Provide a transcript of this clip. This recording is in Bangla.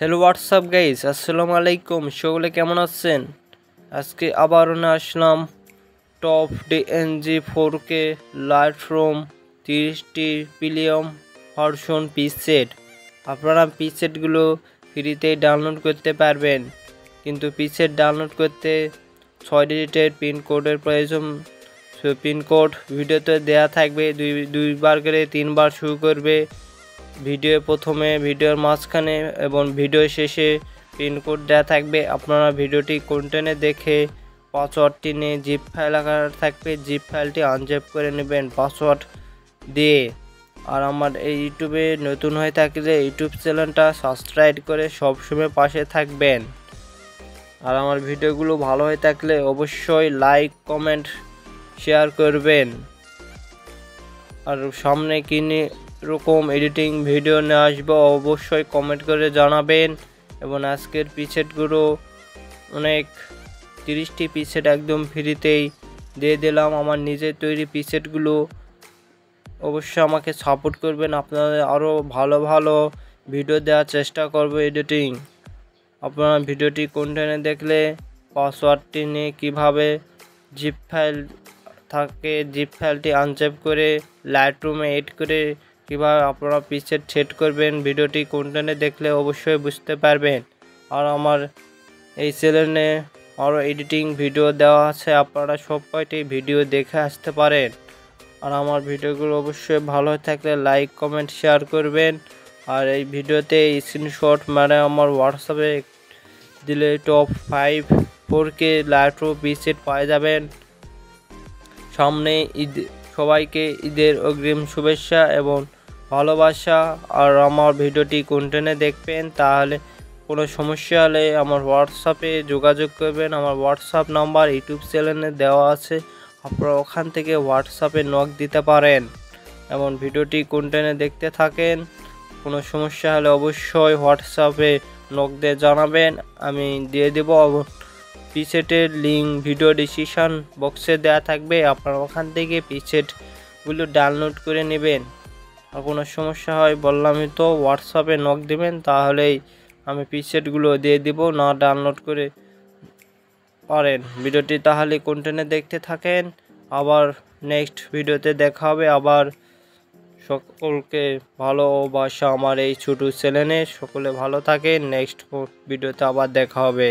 হ্যালো হোয়াটসঅ্যাপ গাইস, আসসালামু আলাইকুম। সকলে কেমন আছেন? আজকে আবারও না আসলাম টপ ডিএনজি 4K লাইটরুম 30টি প্রিমিয়াম ভার্সন পিসেট। আপনারা পিসেটগুলো ফ্রিতে ডাউনলোড করতে পারবেন, কিন্তু পিসেট ডাউনলোড করতে 6 ডিজিটের পিনকোডের প্রয়োজন। পিনকোড ভিডিওতে দেয়া থাকবে, দুইবার করে 3বার শুরু করবে। ভিডিও প্রথমে, ভিডিওর মাঝখানে এবং ভিডিও শেষে পিনকোড দেওয়া থাকবে। আপনারা ভিডিওটি কন্টেন্টে দেখে পাসওয়ার্ডটি নিয়ে জিপ ফাইল আকার থাকবে, জিপ ফাইলটি আনজিপ করে নেবেন পাসওয়ার্ড দিয়ে। আর আমার এই ইউটিউবে নতুন হয়ে থাকলে ইউটিউব চ্যানেলটা সাবস্ক্রাইব করে সবসময় পাশে থাকবেন। আর আমার ভিডিওগুলো ভালো হয়ে থাকলে অবশ্যই লাইক, কমেন্ট, শেয়ার করবেন। আর সামনে কিনে এরকম এডিটিং ভিডিও নিয়ে আসবো, অবশ্যই কমেন্ট করে জানাবেন। এবং আজকের পিসেটগুলো অনেক 30টি পিসেট একদম ফ্রিতেই দিয়ে দিলাম। আমার নিজের তৈরি পিসেটগুলো অবশ্যই আমাকে সাপোর্ট করবেন। আপনাদের আরও ভালো ভালো ভিডিও দেওয়ার চেষ্টা করবো এডিটিং। আপনারা ভিডিওটি কন্টেন্টে দেখলে পাসওয়ার্ডটি নিয়ে কীভাবে জিপ ফাইল থাকে, জিপ ফাইলটি আনজেপ করে লাইটরুমে এড করে কীভাবে আপনারা পিসেট সেট করবেন, ভিডিওটি কন্টেন্টে দেখলে অবশ্যই বুঝতে পারবেন। আর আমার এই চ্যানেলে আরও এডিটিং ভিডিও দেওয়া আছে, আপনারা সব কয়টি ভিডিও দেখে আসতে পারেন। আর আমার ভিডিওগুলো অবশ্যই ভালো হয়ে থাকলে লাইক, কমেন্ট, শেয়ার করবেন। আর এই ভিডিওতে স্ক্রিনশট মানে আমার হোয়াটসঅ্যাপে দিলে টপ 5 4K লাইটরুম পিসেট পাওয়া যাবেন। সামনে ঈদ, সবাইকে ঈদের অগ্রিম শুভেচ্ছা এবং ভালোবাসা। আর আমার ভিডিওটি কন্টেন্টে দেখবেন, তাহলে কোনো সমস্যা হলে আমার হোয়াটসঅ্যাপে যোগাযোগ করবেন। আমার হোয়াটসঅ্যাপ নাম্বার ইউটিউব চ্যানেলে দেওয়া আছে, আপনারা ওখান থেকে হোয়াটসঅ্যাপে নক দিতে পারেন এবং ভিডিওটি কন্টেন্টে দেখতে থাকেন। কোনো সমস্যা হলে অবশ্যই হোয়াটসঅ্যাপে নক দিয়ে জানাবেন, আমি দিয়ে দেবো। পিসেটের লিঙ্ক ভিডিও ডিসক্রিপশন বক্সে দেওয়া থাকবে, আপনারা ওখান থেকে পিসেটগুলো ডাউনলোড করে নেবেন। আর কোনো সমস্যা হয় বললামই তো, হোয়াটসঅ্যাপে নক দেবেন, তাহলেই আমি পিসেটগুলো দিয়ে দিব। না ডাউনলোড করে পারেন। ভিডিওটি তাহলে কন্টেন্টে দেখতে থাকেন, আবার নেক্সট ভিডিওতে দেখা হবে। আবার সকলকে ভালোবাসা আমার এই ছোটো চ্যানেলে, সকলে ভালো থাকেন। নেক্সট ভিডিওতে আবার দেখা হবে।